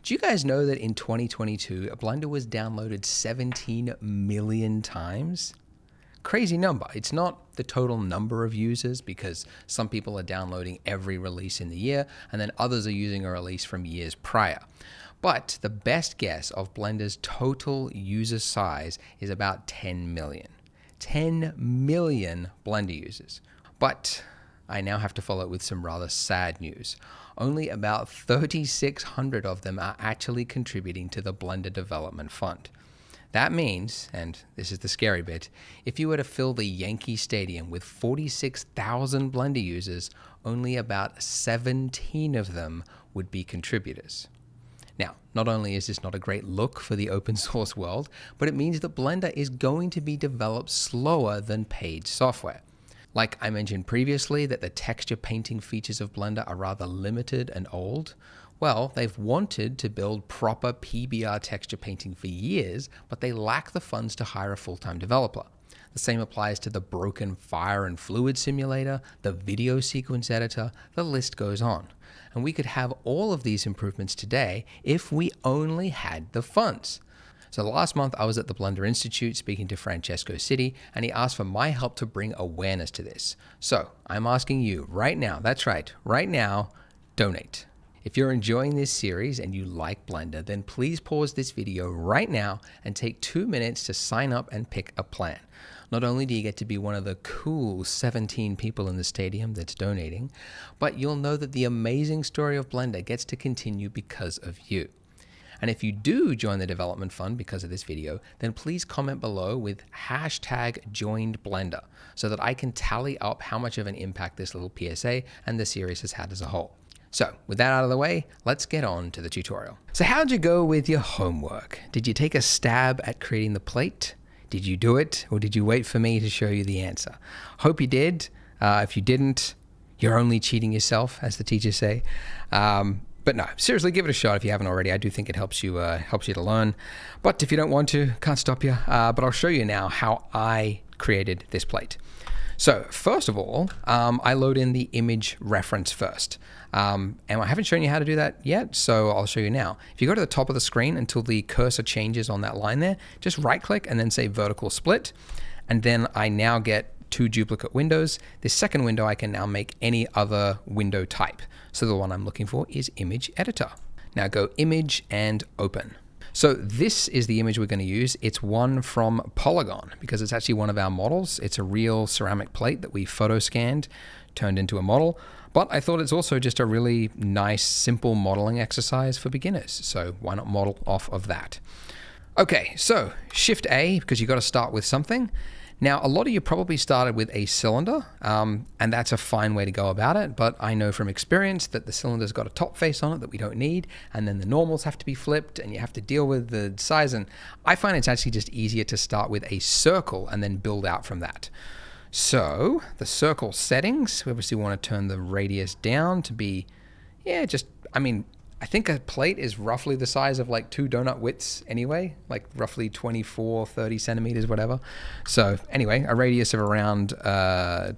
Do you guys know that in 2022, Blender was downloaded 17 million times? Crazy number. It's not the total number of users because some people are downloading every release in the year and then others are using a release from years prior. But the best guess of Blender's total user size is about 10 million. 10 million Blender users. But I now have to follow it with some rather sad news. Only about 3,600 of them are actually contributing to the Blender Development Fund. That means, and this is the scary bit, if you were to fill the Yankee Stadium with 46,000 Blender users, only about 17 of them would be contributors. Now, not only is this not a great look for the open source world, but it means that Blender is going to be developed slower than paid software. Like I mentioned previously that the texture painting features of Blender are rather limited and old. Well, they've wanted to build proper PBR texture painting for years, but they lack the funds to hire a full-time developer. The same applies to the broken fire and fluid simulator, the video sequence editor, the list goes on. And we could have all of these improvements today if we only had the funds. So last month I was at the Blender Institute speaking to Francesco Citti, and he asked for my help to bring awareness to this. So I'm asking you right now, that's right, right now, donate. If you're enjoying this series and you like Blender, then please pause this video right now and take 2 minutes to sign up and pick a plan. Not only do you get to be one of the cool 17 people in the stadium that's donating, but you'll know that the amazing story of Blender gets to continue because of you. And if you do join the development fund because of this video, then please comment below with #JoinedBlender so that I can tally up how much of an impact this little PSA and the series has had as a whole. So with that out of the way, let's get on to the tutorial. So how'd you go with your homework? Did you take a stab at creating the plate? Did you do it, or did you wait for me to show you the answer? Hope you did. If you didn't, you're only cheating yourself, as the teachers say. But no, seriously, give it a shot if you haven't already. I do think it helps you to learn. But if you don't want to, can't stop you. But I'll show you now how I created this plate. So first of all, I load in the image reference first. And I haven't shown you how to do that yet, so I'll show you now. If you go to the top of the screen until the cursor changes on that line there, just right click and then say vertical split. And then I now get 2 duplicate windows. This second window I can now make any other window type. So the one I'm looking for is image editor. Now go image and open. So this is the image we're going to use. It's one from Polygon because it's actually one of our models. It's a real ceramic plate that we photo scanned, turned into a model. But I thought it's also just a really nice, simple modeling exercise for beginners. So why not model off of that? Okay, so Shift A, because you got to start with something. Now, a lot of you probably started with a cylinder, and that's a fine way to go about it, but I know from experience that the cylinder's got a top face on it that we don't need, and then the normals have to be flipped, and you have to deal with the size, and I find it's actually just easier to start with a circle and then build out from that. So, the circle settings, we obviously want to turn the radius down to be, I think a plate is roughly the size of like 2 donut widths anyway, like roughly 24, 30 centimeters, whatever. So anyway, a radius of around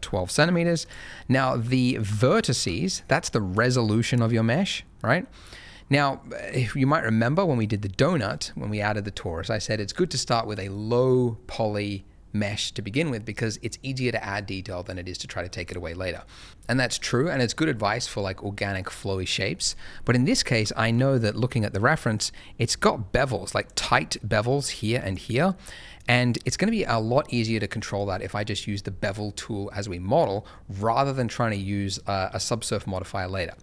12 centimeters. Now the vertices, that's the resolution of your mesh, right? Now, if you might remember when we did the donut, when we added the torus, I said it's good to start with a low poly mesh to begin with because it's easier to add detail than it is to try to take it away later. And that's true, and it's good advice for like organic flowy shapes. But in this case, I know that looking at the reference, it's got bevels, like tight bevels here and here. And it's going to be a lot easier to control that if I just use the bevel tool as we model rather than trying to use a subsurf modifier later.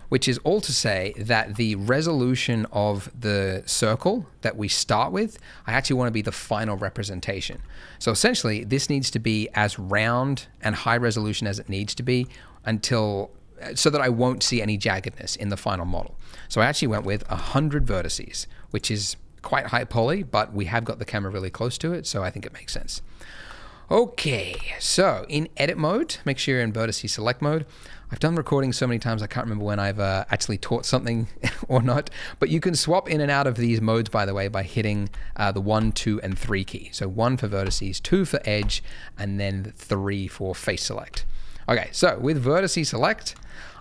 Which is all to say that the resolution of the circle that we start with, I actually want to be the final representation. So essentially, this needs to be as round and high resolution as it needs to be so that I won't see any jaggedness in the final model. So I actually went with 100 vertices, which is quite high poly, but we have got the camera really close to it, so I think it makes sense. Okay, so in edit mode, make sure you're in vertice select mode. I've done recording so many times I can't remember when I've actually taught something or not, but you can swap in and out of these modes, by the way, by hitting the 1, 2, and 3 key. So 1 for vertices, 2 for edge, and then 3 for face select. Okay, so with vertice select,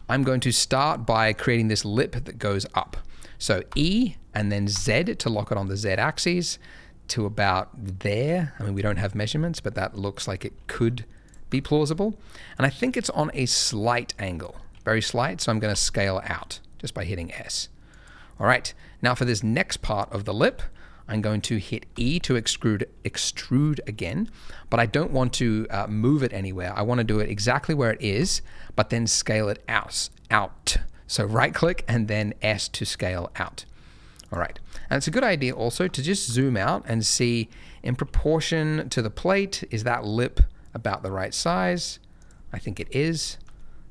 I'm going to start by creating this lip that goes up. So E and then Z to lock it on the Z axis to about there. I mean, we don't have measurements, but that looks like it could be plausible. And I think it's on a slight angle, very slight. So I'm going to scale out just by hitting S. All right, now for this next part of the lip, I'm going to hit E to extrude again, but I don't want to move it anywhere. I want to do it exactly where it is, but then scale it out. So right click and then S to scale out. All right, and it's a good idea also to just zoom out and see in proportion to the plate, is that lip about the right size? I think it is.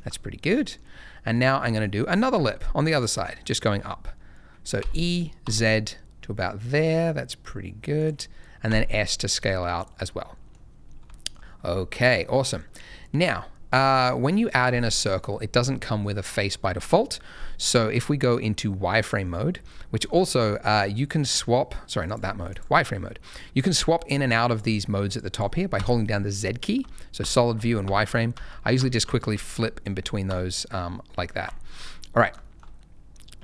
That's pretty good. And now I'm going to do another lip on the other side, just going up. So E, Z to about there. That's pretty good. And then S to scale out as well. Okay, awesome. Now, when you add in a circle, it doesn't come with a face by default. So if we go into wireframe mode, which also you can swap, sorry, not that mode, wireframe mode. You can swap in and out of these modes at the top here by holding down the Z key. So solid view and wireframe. I usually just quickly flip in between those like that. All right.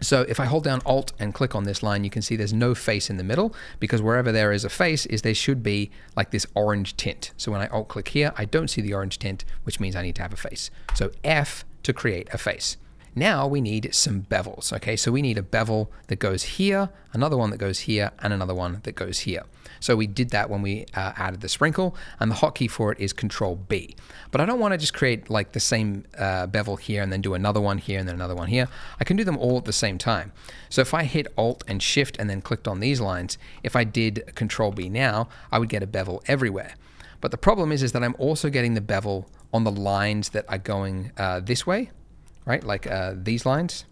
So if I hold down Alt and click on this line, you can see there's no face in the middle, because wherever there is a face there should be like this orange tint. So when I Alt click here, I don't see the orange tint, which means I need to have a face. So F to create a face. Now we need some bevels. Okay, so we need a bevel that goes here, another one that goes here, and another one that goes here. So we did that when we added the sprinkle, and the hotkey for it is Control B. But I don't want to just create like the same bevel here and then do another one here and then another one here. I can do them all at the same time. So if I hit Alt and Shift and then clicked on these lines, if I did Control B now, I would get a bevel everywhere. But the problem is that I'm also getting the bevel on the lines that are going this way, right? Like these lines,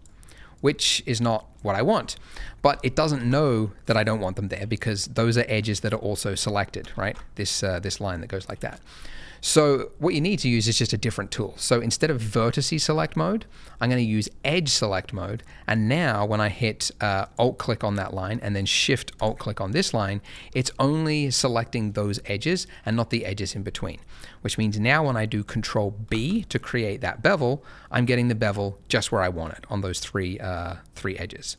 which is not what I want. But it doesn't know that I don't want them there because those are edges that are also selected, right? This line that goes like that. So what you need to use is just a different tool. So instead of vertices select mode, I'm going to use edge select mode. And now when I hit Alt click on that line and then Shift Alt click on this line, it's only selecting those edges and not the edges in between. Which means now when I do Control B to create that bevel, I'm getting the bevel just where I want it on those three edges.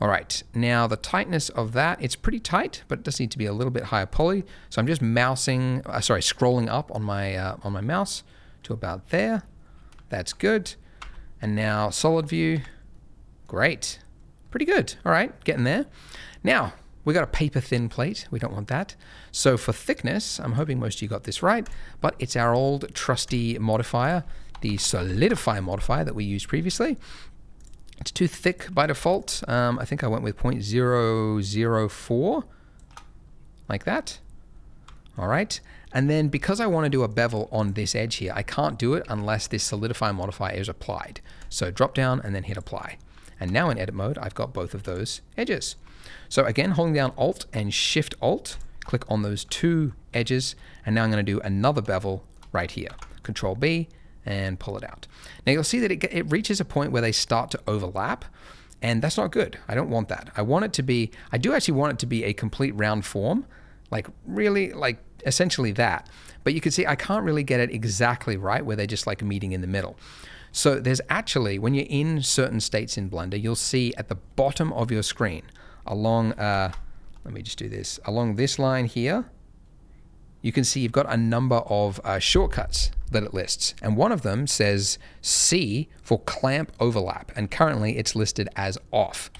All right, now the tightness of that, it's pretty tight, but it does need to be a little bit higher poly. So I'm just scrolling up on my mouse to about there. That's good. And now solid view, great, pretty good. All right, getting there. Now we got a paper thin plate. We don't want that. So for thickness, I'm hoping most of you got this right, but it's our old trusty modifier, the solidify modifier that we used previously. It's too thick by default. I think I went with 0.004, like that. All right. And then because I want to do a bevel on this edge here, I can't do it unless this solidify modifier is applied. So drop down and then hit apply. And now in edit mode, I've got both of those edges. So again, holding down Alt and Shift Alt, click on those two edges. And now I'm going to do another bevel right here. Control B. And pull it out. Now you'll see that it reaches a point where they start to overlap, and that's not good. I don't want that. I do actually want it to be a complete round form, like really like essentially that. But you can see I can't really get it exactly right where they're just like meeting in the middle. So there's actually, when you're in certain states in Blender, you'll see at the bottom of your screen along, let me just do this, along this line here, you can see you've got a number of shortcuts that it lists. And one of them says C for clamp overlap. And currently it's listed as off.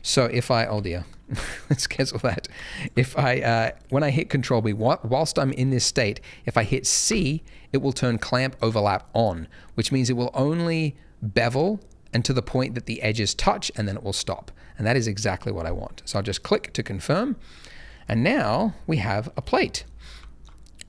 So if I, oh dear, let's cancel that. If I, when I hit Control B, whilst I'm in this state, if I hit C, it will turn clamp overlap on, which means it will only bevel and to the point that the edges touch, and then it will stop. And that is exactly what I want. So I'll just click to confirm. And now we have a plate.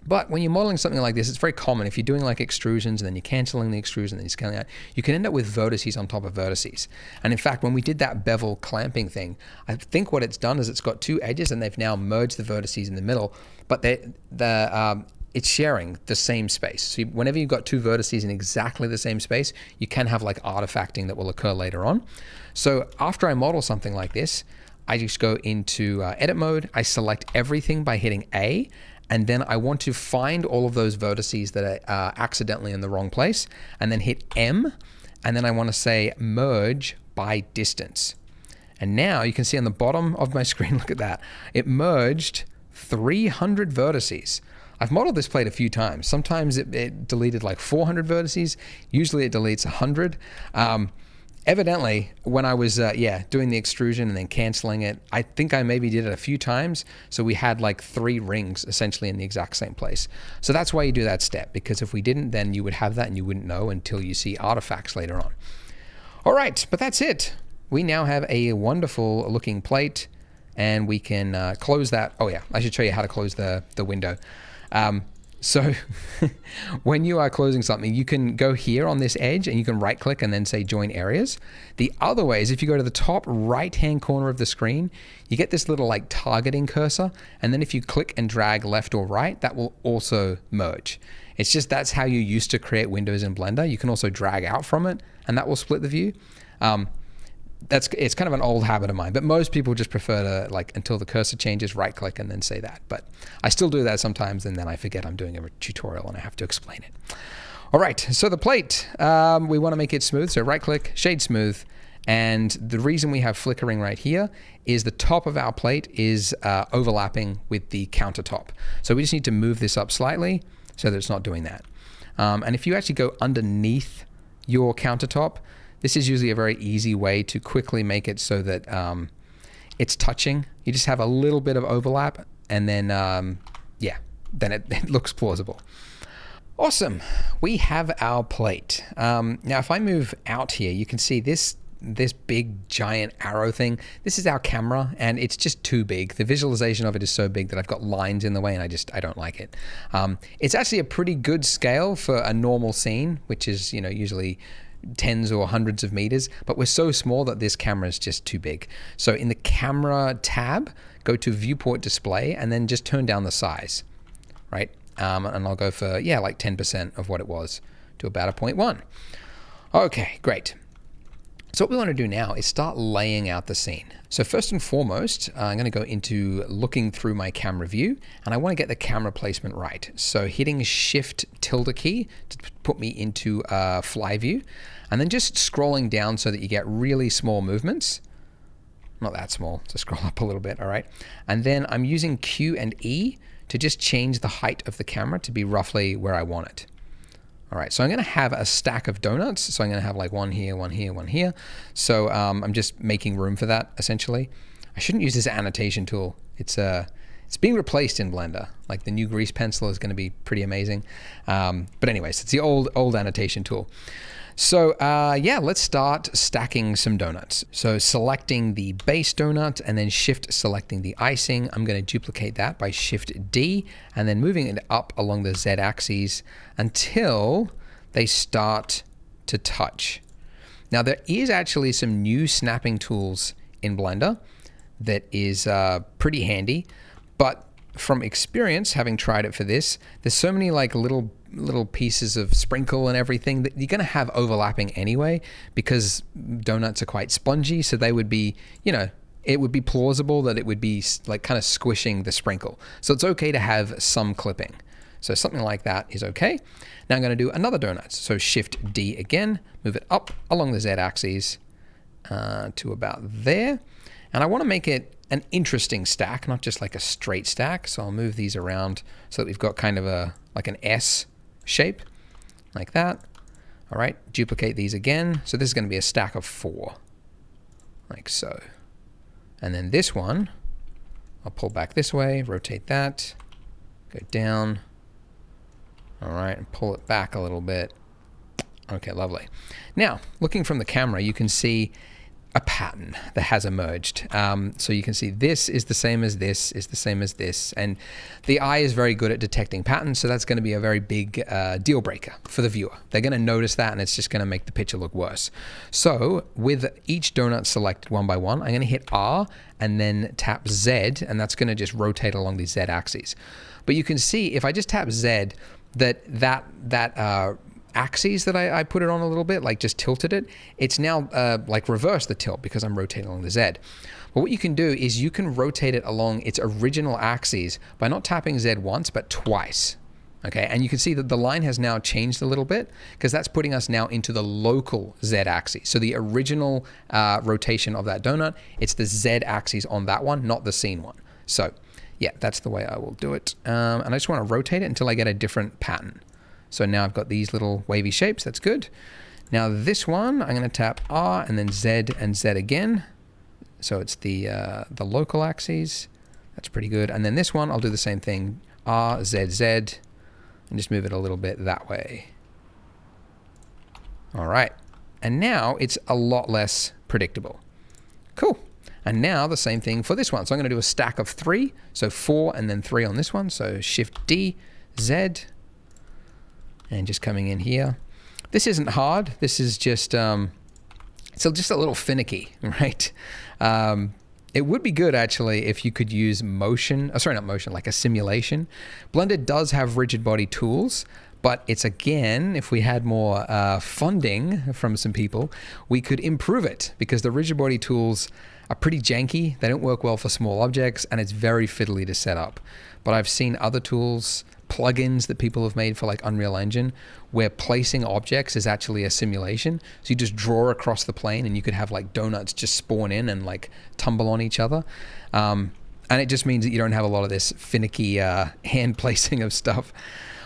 But when you're modeling something like this, it's very common. If you're doing like extrusions and then you're canceling the extrusion and then you're scaling out, you can end up with vertices on top of vertices. And in fact, when we did that bevel clamping thing, I think what it's done is it's got two edges and they've now merged the vertices in the middle, but it's sharing the same space. So whenever you've got two vertices in exactly the same space, you can have like artifacting that will occur later on. So after I model something like this, I just go into edit mode. I select everything by hitting A. And then I want to find all of those vertices that are accidentally in the wrong place, and then hit M, and then I want to say merge by distance. And now you can see on the bottom of my screen, look at that. It merged 300 vertices. I've modeled this plate a few times. Sometimes it deleted like 400 vertices. Usually it deletes 100. Evidently, when I was doing the extrusion and then canceling it, I think I maybe did it a few times. So we had like 3 rings essentially in the exact same place. So that's why you do that step, because if we didn't, then you would have that and you wouldn't know until you see artifacts later on. All right, but that's it. We now have a wonderful looking plate, and we can close that. Oh yeah, I should show you how to close the window. So when you are closing something, you can go here on this edge and you can right click and then say join areas. The other way is if you go to the top right hand corner of the screen, you get this little like targeting cursor. And then if you click and drag left or right, that will also merge. It's just that's how you used to create windows in Blender. You can also drag out from it and that will split the view. It's kind of an old habit of mine, but most people just prefer to, like, until the cursor changes, right click and then say that. But I still do that sometimes, and then I forget I'm doing a tutorial and I have to explain it. All right, so the plate, we want to make it smooth. So right click, shade smooth. And the reason we have flickering right here is the top of our plate is overlapping with the countertop. So we just need to move this up slightly so that it's not doing that. And if you actually go underneath your countertop, this is usually a very easy way to quickly make it so that it's touching. You just have a little bit of overlap, and then, then it looks plausible. Awesome. We have our plate. Now, if I move out here, you can see this big giant arrow thing. This is our camera, and it's just too big. The visualization of it is so big that I've got lines in the way, and I don't like it. It's actually a pretty good scale for a normal scene, which is, usually tens or hundreds of meters, but we're so small that this camera is just too big. So in the camera tab, go to viewport display and then just turn down the size, right? And I'll go for, like 10% of what it was to about a 0.1. Okay, great. So what we want to do now is start laying out the scene. So first and foremost, I'm going to go into looking through my camera view, and I want to get the camera placement right. So hitting Shift tilde key to put me into fly view, and then just scrolling down so that you get really small movements. Not that small, so scroll up a little bit, all right? And then I'm using Q and E to just change the height of the camera to be roughly where I want it. All right, so I'm gonna have a stack of donuts. So I'm gonna have like one here, one here, one here. So I'm just making room for that, essentially. I shouldn't use this annotation tool. It's being replaced in Blender. Like the new grease pencil is gonna be pretty amazing. But anyways, it's the old annotation tool. So let's start stacking some donuts. So selecting the base donut and then shift selecting the icing. I'm going to duplicate that by Shift D and then moving it up along the Z axis until they start to touch. Now there is actually some new snapping tools in Blender that is pretty handy, but from experience, having tried it for this, there's so many like little pieces of sprinkle and everything that you're going to have overlapping anyway, because donuts are quite spongy. So they would be, it would be plausible that it would be like kind of squishing the sprinkle. So it's okay to have some clipping. So something like that is okay. Now I'm going to do another donut. So Shift D again, move it up along the Z axis to about there. And I want to make it an interesting stack, not just like a straight stack. So I'll move these around so that we've got kind of like an S shape, like that. All right, duplicate these again. So this is going to be a stack of 4, like so. And then this one, I'll pull back this way, rotate that, go down. All right, and pull it back a little bit. Okay, lovely. Now, looking from the camera, you can see a pattern that has emerged. So you can see this is the same as this, is the same as this. And the eye is very good at detecting patterns, so that's going to be a very big deal breaker for the viewer. They're going to notice that, and it's just going to make the picture look worse. So with each donut selected one by one, I'm going to hit R and then tap Z, and that's going to just rotate along the Z axis. But you can see if I just tap Z, that axes that I put it on a little bit, like just tilted it, it's now like reverse the tilt because I'm rotating along the Z. But what you can do is you can rotate it along its original axes by not tapping Z once, but twice. Okay, and you can see that the line has now changed a little bit because that's putting us now into the local z-axis. So the original rotation of that donut, it's the z-axis on that one, not the scene one. So yeah, that's the way I will do it. And I just want to rotate it until I get a different pattern. So now I've got these little wavy shapes. That's good. Now this one, I'm going to tap R and then Z and Z again. So it's the local axes. That's pretty good. And then this one, I'll do the same thing. R, Z, Z. And just move it a little bit that way. All right. And now it's a lot less predictable. Cool. And now the same thing for this one. So I'm going to do a stack of 3. So 4 and then 3 on this one. So Shift D, Z. And just coming in here. This isn't hard. This is just, it's just a little finicky, right? It would be good actually if you could use motion, sorry, not motion, like a simulation. Blender does have rigid body tools, but it's again, if we had more funding from some people, we could improve it because the rigid body tools are pretty janky. They don't work well for small objects and it's very fiddly to set up. But I've seen other tools, plugins that people have made for like Unreal Engine where placing objects is actually a simulation. So you just draw across the plane and you could have like donuts just spawn in and like tumble on each other. And it just means that you don't have a lot of this finicky hand placing of stuff.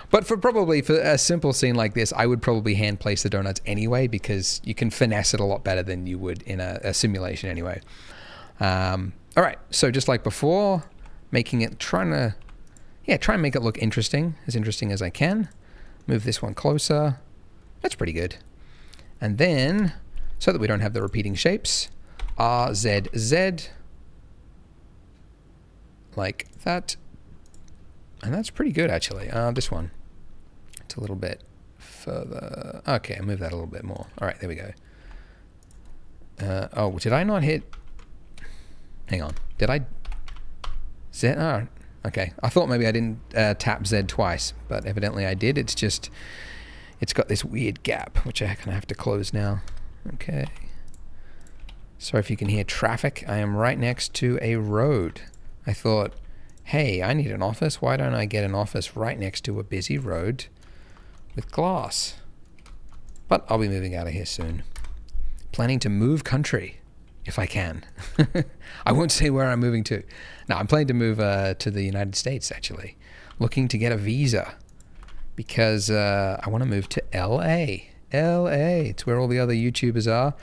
But probably for a simple scene like this, I would probably hand place the donuts anyway because you can finesse it a lot better than you would in a simulation anyway. All right, so just like before, making it, try and make it look interesting as I can. Move this one closer. That's pretty good. And then, so that we don't have the repeating shapes, R, Z, Z, like that. And that's pretty good actually. This one, it's a little bit further. Okay, I'll move that a little bit more. All right, there we go. Oh, did I not hit? Hang on, did I? Z, oh, okay, I thought maybe I didn't tap Z twice, but evidently I did. It's just, it's got this weird gap, which I kind of have to close now. Okay. Sorry if you can hear traffic. I am right next to a road. I thought, hey, I need an office. Why don't I get an office right next to a busy road with glass? But I'll be moving out of here soon. Planning to move country, if I can. I won't say where I'm moving to. No, I'm planning to move to the United States, actually. Looking to get a visa because I want to move to LA. LA, it's where all the other YouTubers are.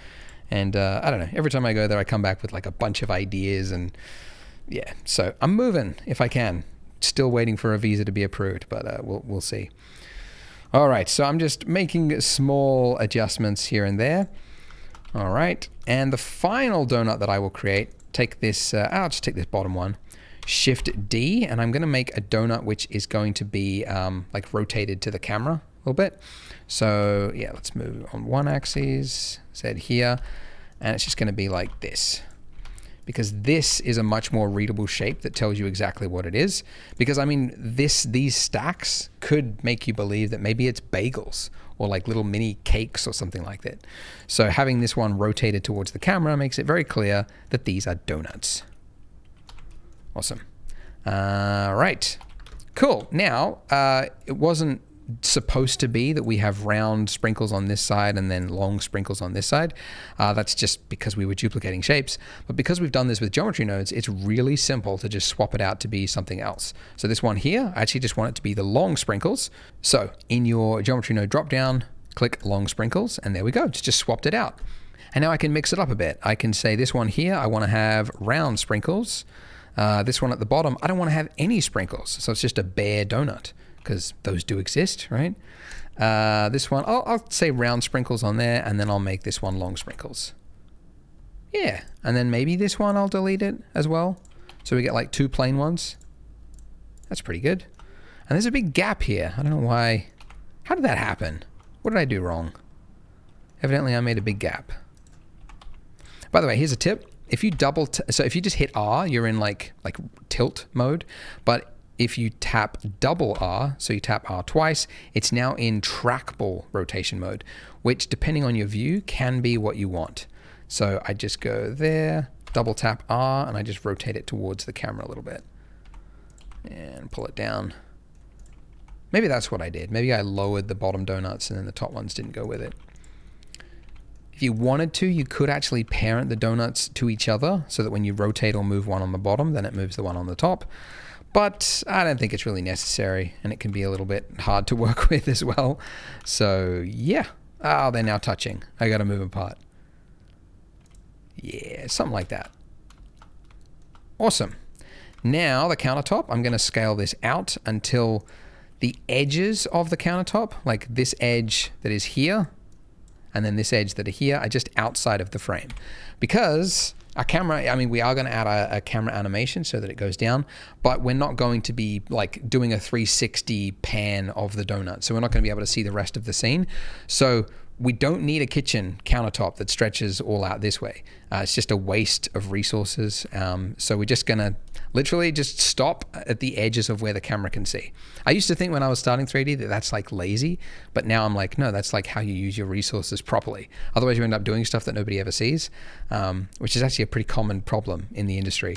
And I don't know, every time I go there, I come back with like a bunch of ideas and yeah, so I'm moving if I can. Still waiting for a visa to be approved, but we'll see. All right, so I'm just making small adjustments here and there. All right, and the final donut that I will create, take this, I'll just take this bottom one, Shift D, and I'm gonna make a donut which is going to be like rotated to the camera a little bit. So yeah, let's move on one axis, Z here, and it's just gonna be like this. Because this is a much more readable shape that tells you exactly what it is. Because I mean, these stacks could make you believe that maybe it's bagels or like little mini cakes or something like that. So having this one rotated towards the camera makes it very clear that these are donuts. Awesome. All right, cool. Now, it wasn't supposed to be that we have round sprinkles on this side and then long sprinkles on this side. That's just because we were duplicating shapes. But because we've done this with geometry nodes, it's really simple to just swap it out to be something else. So this one here, I actually just want it to be the long sprinkles. So in your geometry node dropdown, click long sprinkles, and there we go. Just swapped it out. And now I can mix it up a bit. I can say this one here, I want to have round sprinkles. This one at the bottom, I don't want to have any sprinkles. So it's just a bare donut, because those do exist, right? This one, I'll say round sprinkles on there, and then I'll make this one long sprinkles. Yeah, and then maybe this one I'll delete it as well. So we get like two plain ones. That's pretty good. And there's a big gap here. I don't know why. How did that happen? What did I do wrong? Evidently I made a big gap. By the way, here's a tip. If you so if you just hit R, you're in like tilt mode, but if you tap double R, so you tap R twice, it's now in trackball rotation mode, which depending on your view can be what you want. So I just go there, double tap R, and I just rotate it towards the camera a little bit and pull it down. Maybe that's what I did. Maybe I lowered the bottom donuts and then the top ones didn't go with it. If you wanted to, you could actually parent the donuts to each other so that when you rotate or move one on the bottom, then it moves the one on the top. But I don't think it's really necessary, and it can be a little bit hard to work with as well. So yeah. Oh, they're now touching. I got to move them apart. Yeah, something like that. Awesome. Now the countertop, I'm going to scale this out until the edges of the countertop, like this edge that is here, and then this edge that are here, are just outside of the frame. Because our camera, I mean, we are going to add a camera animation so that it goes down, but we're not going to be like doing a 360 pan of the donut. So we're not going to be able to see the rest of the scene. So we don't need a kitchen countertop that stretches all out this way. It's just a waste of resources. So we're just going to literally just stop at the edges of where the camera can see. I used to think when I was starting 3D that that's like lazy, but now I'm like, no, that's like how you use your resources properly. Otherwise you end up doing stuff that nobody ever sees, which is actually a pretty common problem in the industry.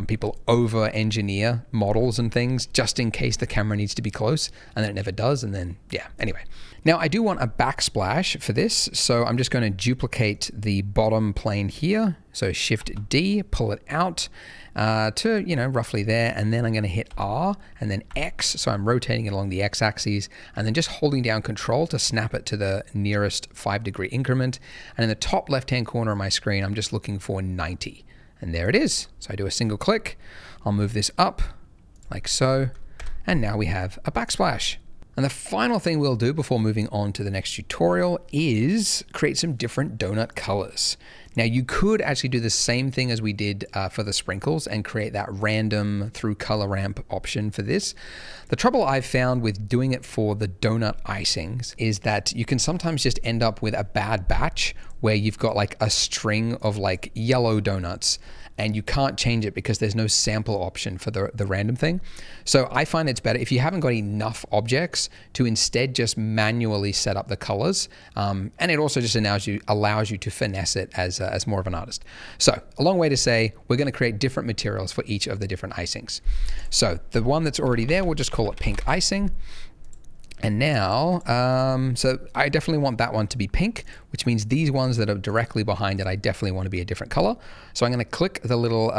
People over-engineer models and things just in case the camera needs to be close, and then it never does, and then, yeah, anyway. Now, I do want a backsplash for this, so I'm just going to duplicate the bottom plane here. So Shift-D, pull it out to, you know, roughly there, and then I'm going to hit R and then X, so I'm rotating it along the X-axis, and then just holding down Control to snap it to the nearest 5-degree increment. And in the top left-hand corner of my screen, I'm just looking for 90. And there it is. So I do a single click. I'll move this up like so. And now we have a backsplash. And the final thing we'll do before moving on to the next tutorial is create some different donut colors. Now you could actually do the same thing as we did for the sprinkles and create that random through color ramp option for this. The trouble I've found with doing it for the donut icings is that you can sometimes just end up with a bad batch where you've got like a string of like yellow donuts and you can't change it because there's no sample option for the random thing. So I find it's better if you haven't got enough objects to instead just manually set up the colors. And it also just allows you to finesse it as more of an artist. So a long way to say, we're gonna create different materials for each of the different icings. So the one that's already there, we'll just call it pink icing. And now, so I definitely want that one to be pink, which means these ones that are directly behind it, I definitely want to be a different color. So I'm going to click the little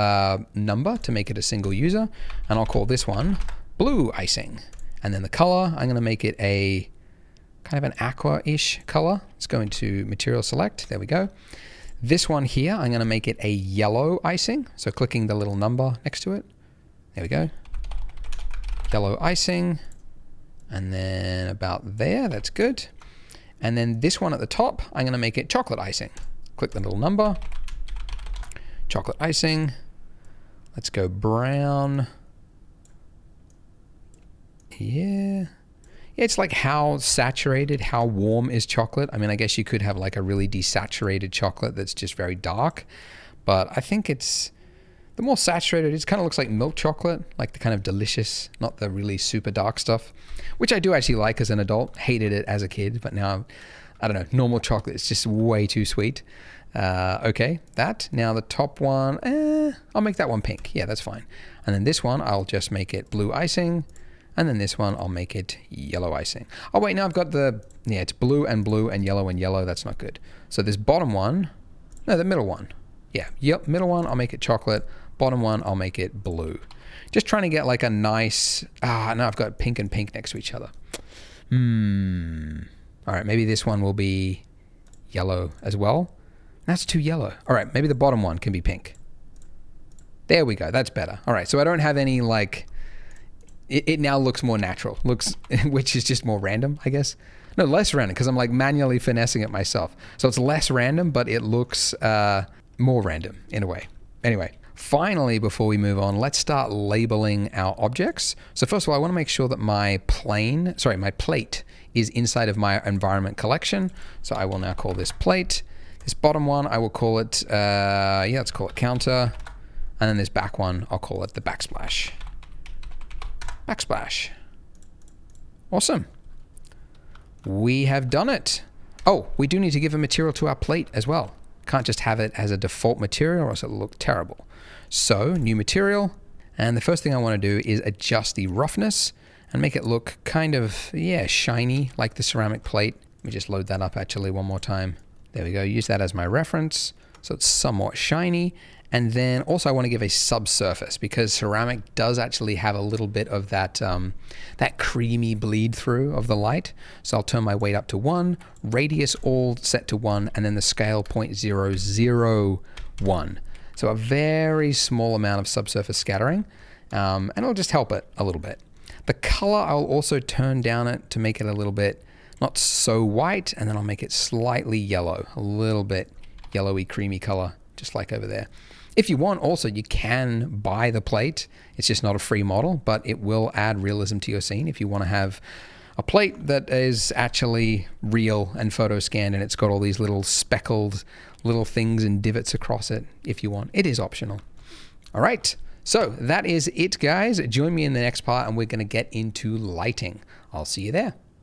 number to make it a single user, and I'll call this one blue icing. And then the color, I'm going to make it a kind of an aqua-ish color. Let's go into material select. There we go. This one here, I'm going to make it a yellow icing. So clicking the little number next to it. There we go. Yellow icing. And then about there, that's good. And then this one at the top, I'm going to make it chocolate icing. Click the little number. Chocolate icing. Let's go brown. Yeah. It's like how saturated, how warm is chocolate. I mean, I guess you could have like a really desaturated chocolate that's just very dark. But I think it's the more saturated, it kind of looks like milk chocolate, like the kind of delicious, not the really super dark stuff, which I do actually like as an adult. Hated it as a kid, but now, I don't know, normal chocolate is just way too sweet. Okay, that. Now the top one, I'll make that one pink. Yeah, that's fine. And then this one, I'll just make it blue icing. And then this one, I'll make it yellow icing. Oh wait, now I've got it's blue and yellow and yellow. That's not good. So this bottom one, no, the middle one. Yeah, yep, middle one, I'll make it chocolate. Bottom one, I'll make it blue. Just trying to get like a nice, no, I've got pink and pink next to each other. All right, maybe this one will be yellow as well. That's too yellow. All right, maybe the bottom one can be pink. There we go, that's better. All right, so I don't have any like, it now looks more natural, which is just more random, I guess. No, less random, because I'm like manually finessing it myself. So it's less random, but it looks more random in a way. Anyway. Finally, before we move on, let's start labeling our objects. So first of all, I want to make sure that my plate is inside of my environment collection. So I will now call this plate. This bottom one, I will call it, let's call it counter. And then this back one, I'll call it the backsplash. Backsplash. Awesome. We have done it. Oh, we do need to give a material to our plate as well. Can't just have it as a default material or else it'll look terrible. So new material, and the first thing I want to do is adjust the roughness, and make it look kind of, yeah, shiny like the ceramic plate. Let me just load that up actually one more time. There we go. Use that as my reference. So it's somewhat shiny. And then also I want to give a subsurface because ceramic does actually have a little bit of that, that creamy bleed through of the light. So I'll turn my weight up to 1, radius all set to 1, and then the scale 0.001. So a very small amount of subsurface scattering, and it'll just help it a little bit. The color, I'll also turn down it to make it a little bit not so white, and then I'll make it slightly yellow, a little bit yellowy, creamy color, just like over there. If you want, also, you can buy the plate. It's just not a free model, but it will add realism to your scene if you want to have a plate that is actually real and photo scanned, and it's got all these little speckled little things and divots across it if you want. It is optional. All right, so that is it, guys. Join me in the next part, and we're going to get into lighting. I'll see you there.